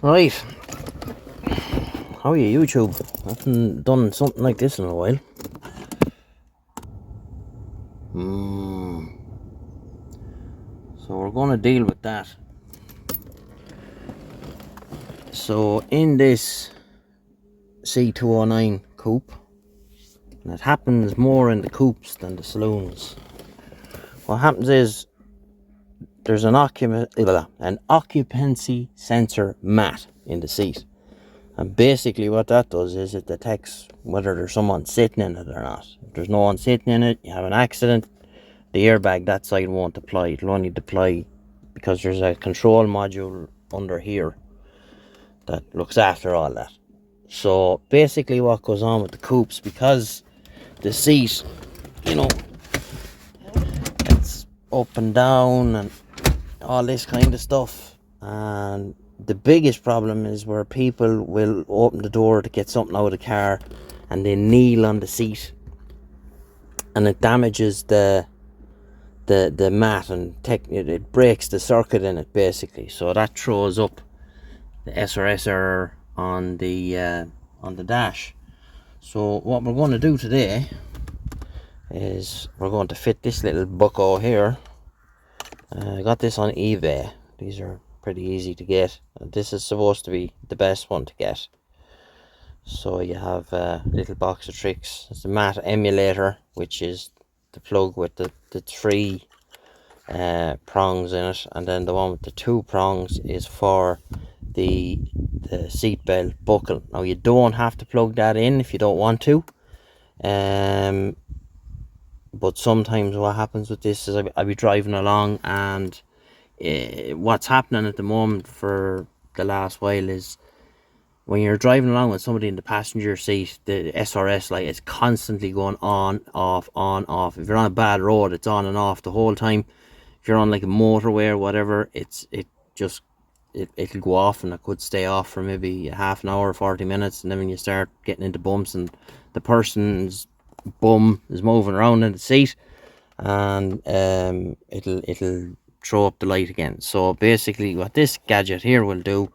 Right, how are you, YouTube? I haven't done something like this in a while. So we're going to deal with that. So in this C209 coupe, and it happens more in the coupes than the saloons, what happens is there's an occupancy sensor mat in the seat. And basically what that does is it detects whether there's someone sitting in it or not. If there's no one sitting in it, you have an accident, the airbag that side won't deploy. It'll only deploy because there's a control module under here that looks after all that. So basically what goes on with the coupes, because the seat, it's up and down and all this kind of stuff, and the biggest problem is where people will open the door to get something out of the car and they kneel on the seat, and it damages the mat, and it breaks the circuit in it basically. So that throws up the SRS error on the dash. So what we're going to do today is we're going to fit this little bucko here. I got this on eBay. These are pretty easy to get. This is supposed to be the best one to get. So you have a little box of tricks. It's the mat emulator, which is the plug with the three prongs in it, and then the one with the two prongs is for the seat belt buckle. Now you don't have to plug that in if you don't want to, but sometimes what happens with this is I'll be driving along, and what's happening at the moment for the last while is when you're driving along with somebody in the passenger seat, the SRS light is constantly going on, off, on, off. If you're on a bad road, it's on and off the whole time. If you're on like a motorway or whatever, it'll go off, and it could stay off for maybe a half an hour, 40 minutes, and then when you start getting into bumps and the person's bum is moving around in the seat, and it'll throw up the light again. So basically what this gadget here will do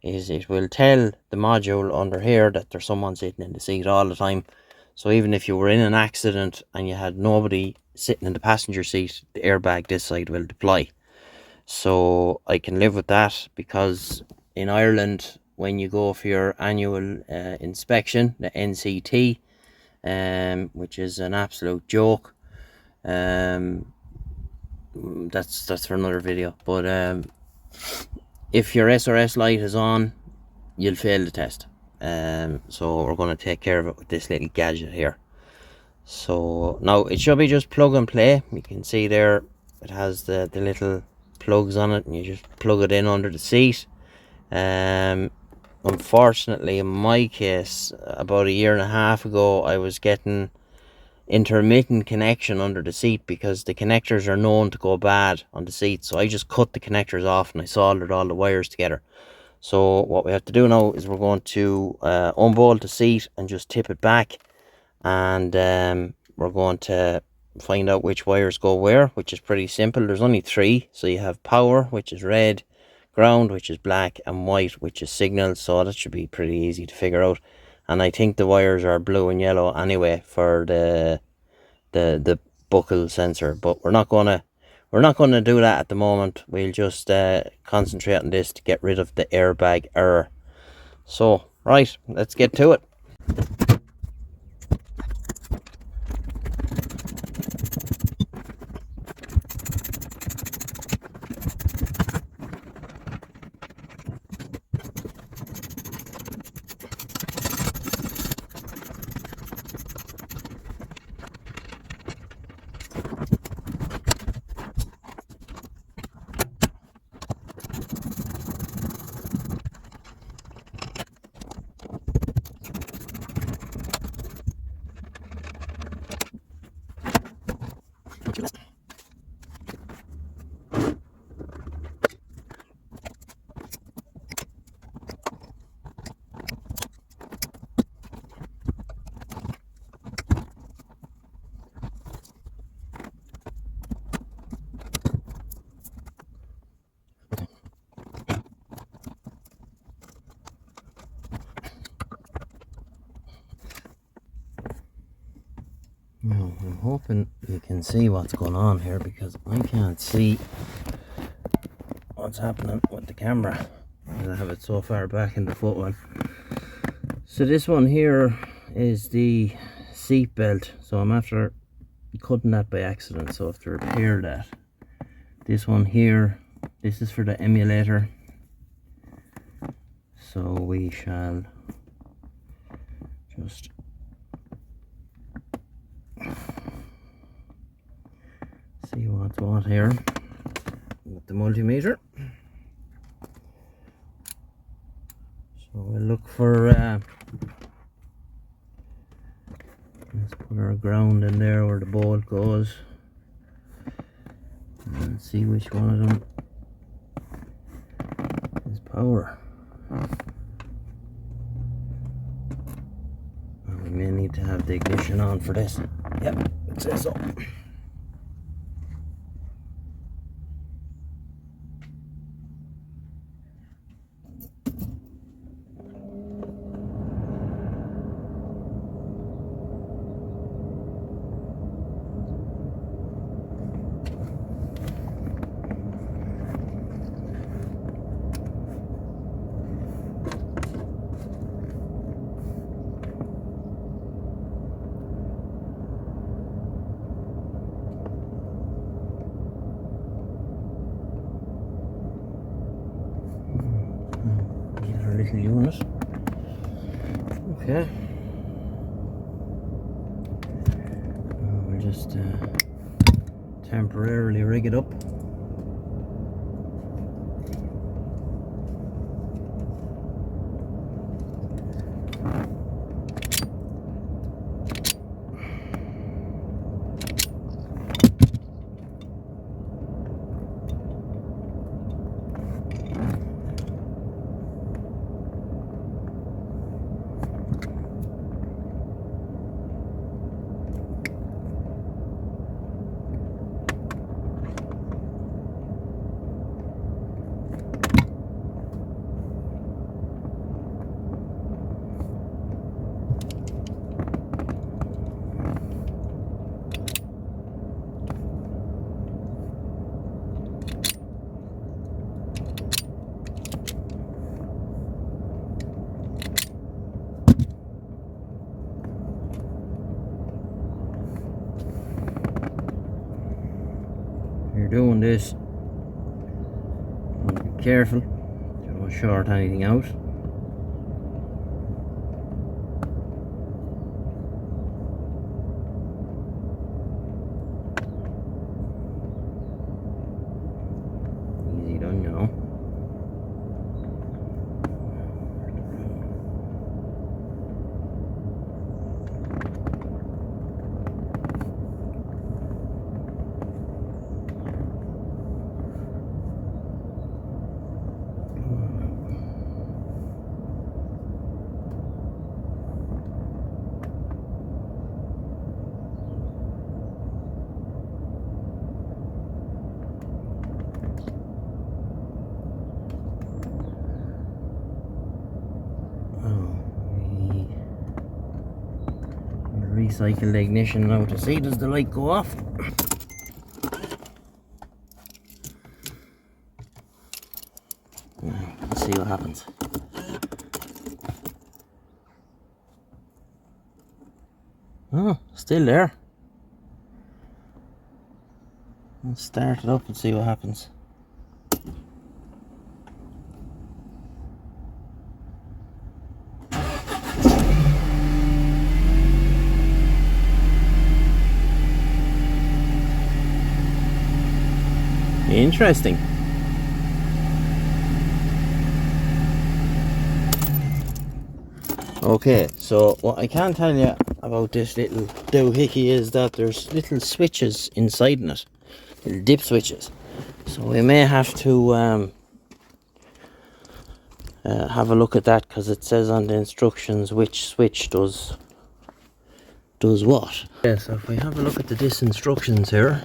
is it will tell the module under here that there's someone sitting in the seat all the time. So even if you were in an accident and you had nobody sitting in the passenger seat, the airbag this side will deploy. So I can live with that, because in Ireland, when you go for your annual inspection, the NCT, which is an absolute joke, that's for another video, but if your SRS light is on, you'll fail the test. So we're going to take care of it with this little gadget here. So now it should be just plug and play. You can see there it has the little plugs on it, and you just plug it in under the seat. Unfortunately, in my case, about a year and a half ago, I was getting intermittent connection under the seat because the connectors are known to go bad on the seat. So I just cut the connectors off and I soldered all the wires together. So what we have to do now is we're going to unbolt the seat and just tip it back, and we're going to find out which wires go where, which is pretty simple. There's only three. So you have power, which is red, ground, which is black, and white, which is signal. So that should be pretty easy to figure out. And I think the wires are blue and yellow anyway for the buckle sensor, but we're not gonna do that at the moment. We'll just concentrate on this to get rid of the airbag error. So right, let's get to it. hoping you can see what's going on here, because I can't see what's happening with the camera. I have it so far back in the footwell. So this one here is the seat belt. So I'm after cutting that by accident, so I have to repair that. This one here, this is for the emulator. So we shall just see what's what here with the multimeter. So we'll look for let's put our ground in there where the bolt goes and see which one of them is power. And we may need to have the ignition on for this. Yep, it says so. Little unit. Okay. We'll just temporarily rig it up. You're doing this, be careful, don't short anything out. Easy done, you know. Recycle the ignition now to see does the light go off. Let's see what happens. Oh, still there. Let's start it up and see what happens. Interesting. Okay, so what I can tell you about this little doohickey is that there's little switches inside in it, little dip switches. So we may have to have a look at that, because it says on the instructions which switch does what. Yeah, so if we have a look at the instructions here,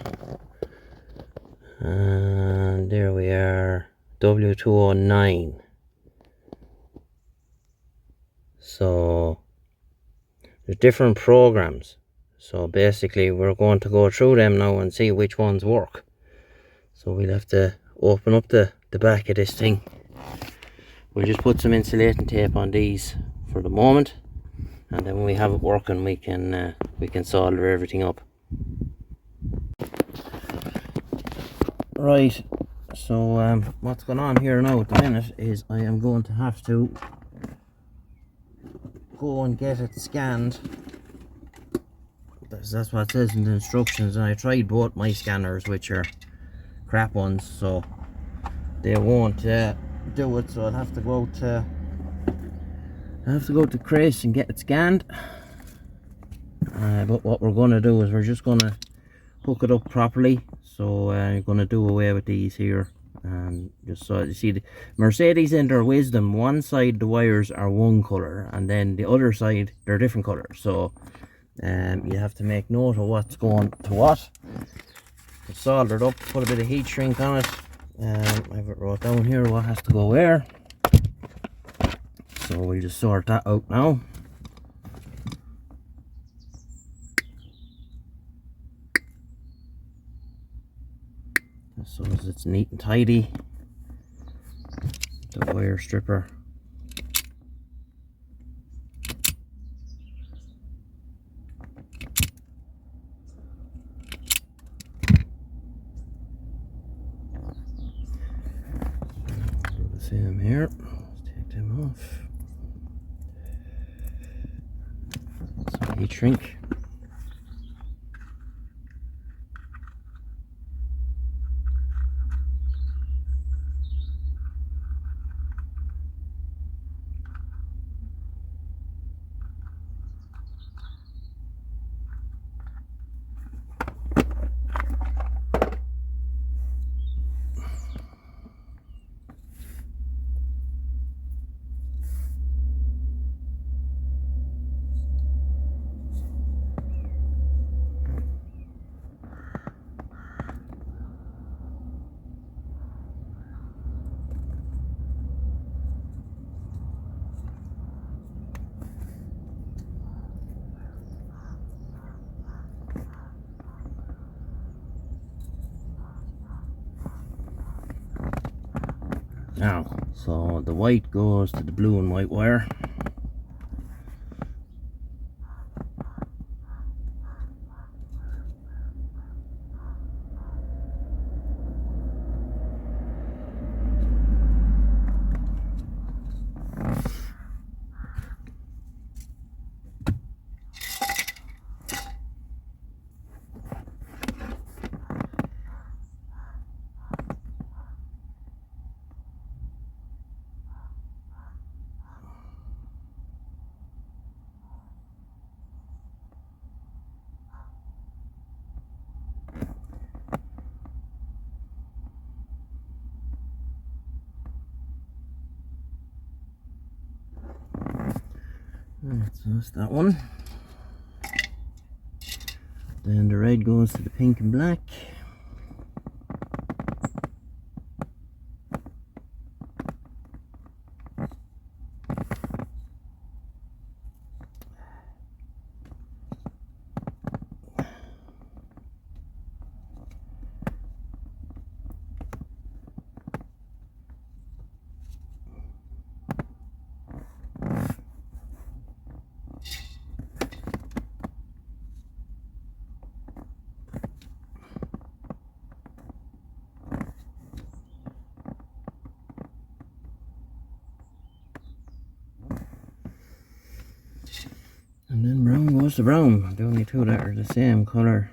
and there we are, W209. So there's different programs. So basically we're going to go through them now and see which ones work. So we'll have to open up the back of this thing. We'll just put some insulating tape on these for the moment, and then when we have it working we can solder everything up. Right, so what's going on here now at the minute is I am going to have to go and get it scanned. That's what it says in the instructions, and I tried both my scanners, which are crap ones, so they won't do it. So I'll have to go to Chris and get it scanned. But what we're going to do is we're just going to hook it up properly. So I'm going to do away with these here, and just so you see, the Mercedes in their wisdom, one side the wires are one color and then the other side they're different colors. So you have to make note of what's going to what. It's soldered up, put a bit of heat shrink on it. I have it wrote down here what has to go where. So we'll just sort that out now. So as it's neat and tidy. The wire stripper. Do the same here. Let's take them off. Some heat shrink. Now, so the white goes to the blue and white wire. Right, so that's that one. Then the red goes to the pink and black. And then brown goes to brown. The only two that are the same colour.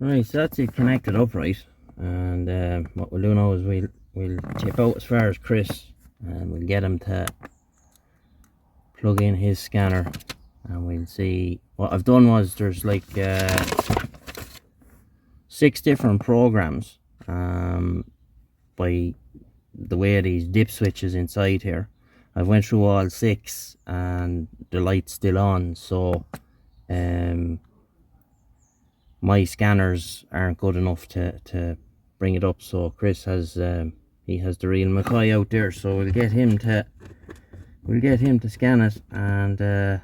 Right, so that's it connected up right, and what we'll do now is we'll tip out as far as Chris, and we'll get him to plug in his scanner, and we'll see. What I've done was there's like 6 different programs by the way of these dip switches inside here. I've went through all 6 and the light's still on, so my scanners aren't good enough to bring it up. So Chris has he has the real McCoy out there, so we'll get him to scan it, and it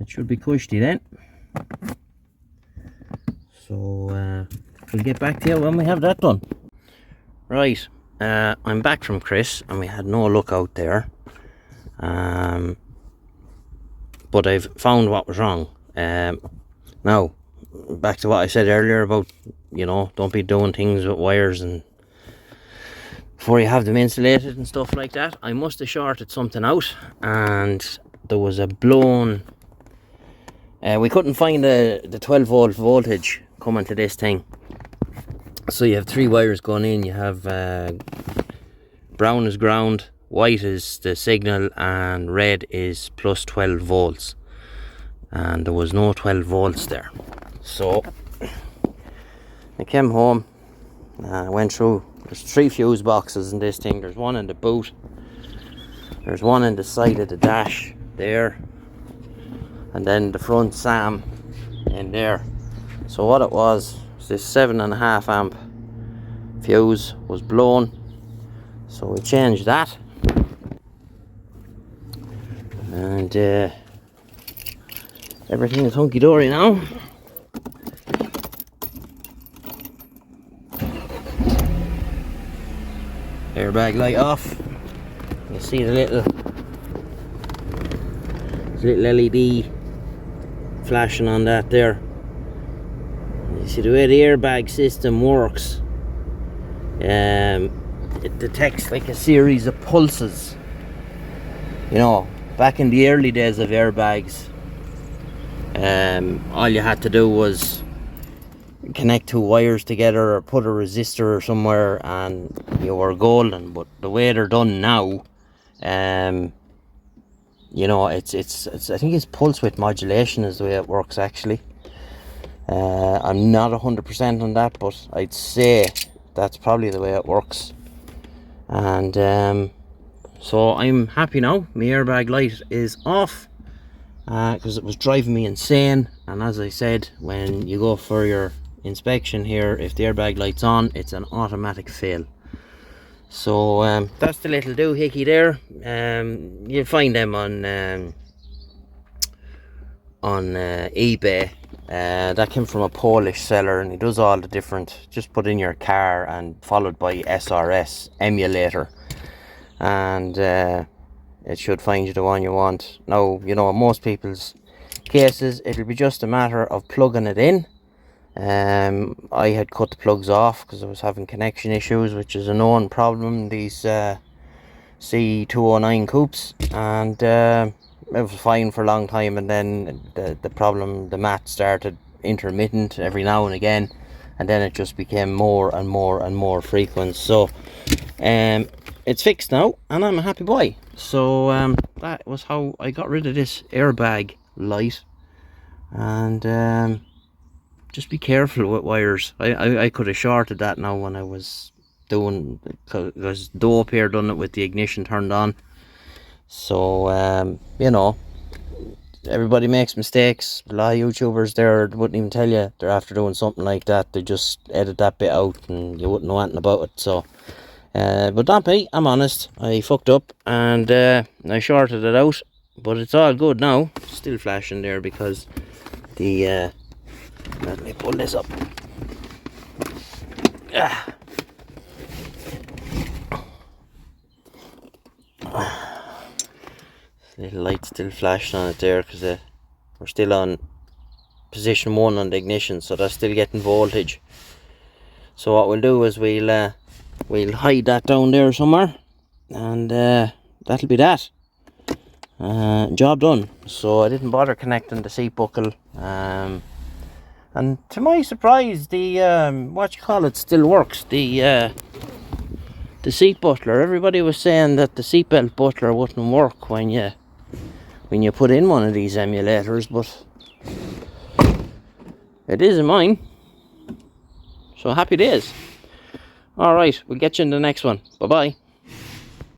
should be cushy then. So we'll get back to you when we have that done. Right, I'm back from Chris, and we had no luck out there, but I've found what was wrong. Now, back to what I said earlier about, you know, don't be doing things with wires and before you have them insulated and stuff like that. I must have shorted something out, and there was a blown, we couldn't find the 12 volt voltage coming to this thing. So you have 3 wires going in. You have brown is ground, white is the signal, and red is plus 12 volts, and there was no 12 volts there. So I came home, I went through. There's 3 fuse boxes in this thing. There's one in the boot, there's one in the side of the dash there, and then the front SAM in there. So what it was this 7.5 amp fuse was blown, so we changed that, and everything is hunky-dory now. Airbag light off. You see the little LED flashing on that there. You see the way the airbag system works. It detects like a series of pulses. You know, back in the early days of airbags, all you had to do was connect 2 wires together or put a resistor somewhere and you were golden. But the way they're done now, you know, it's I think it's pulse width modulation is the way it works actually. I'm not 100% on that, but I'd say that's probably the way it works. And so I'm happy now. My airbag light is off because it was driving me insane. And as I said, when you go for your inspection here, if the airbag light's on, it's an automatic fail. So that's the little doohickey there. You'll find them on eBay. That came from a Polish seller, and he does all the different, just put in your car and followed by SRS Emulator, and it should find you the one you want. Now, you know, in most people's cases it'll be just a matter of plugging it in. I had cut the plugs off because I was having connection issues, which is a known problem, these C209 coupes, and it was fine for a long time, and then the problem, the mat started intermittent every now and again, and then it just became more and more frequent. So it's fixed now, and I'm a happy boy. So that was how I got rid of this airbag light. And just be careful with wires. I could have shorted that now when I was doing, because Dope here done it with the ignition turned on. So you know, everybody makes mistakes. A lot of YouTubers there wouldn't even tell you they're after doing something like that. They just edit that bit out and you wouldn't know anything about it. So but not me, I'm honest, I fucked up and I shorted it out, but it's all good now. Still flashing there because the let me pull this up. Little light still flashing on it there because we're still on position 1 on the ignition, so that's still getting voltage. So what we'll do is we'll hide that down there somewhere, and that'll be that. Job done. So I didn't bother connecting the seat buckle And to my surprise, the what you call it still works. The seat butler. Everybody was saying that the seatbelt butler wouldn't work when you put in one of these emulators, but it is in mine. So happy days. Alright, we'll get you in the next one. Bye bye.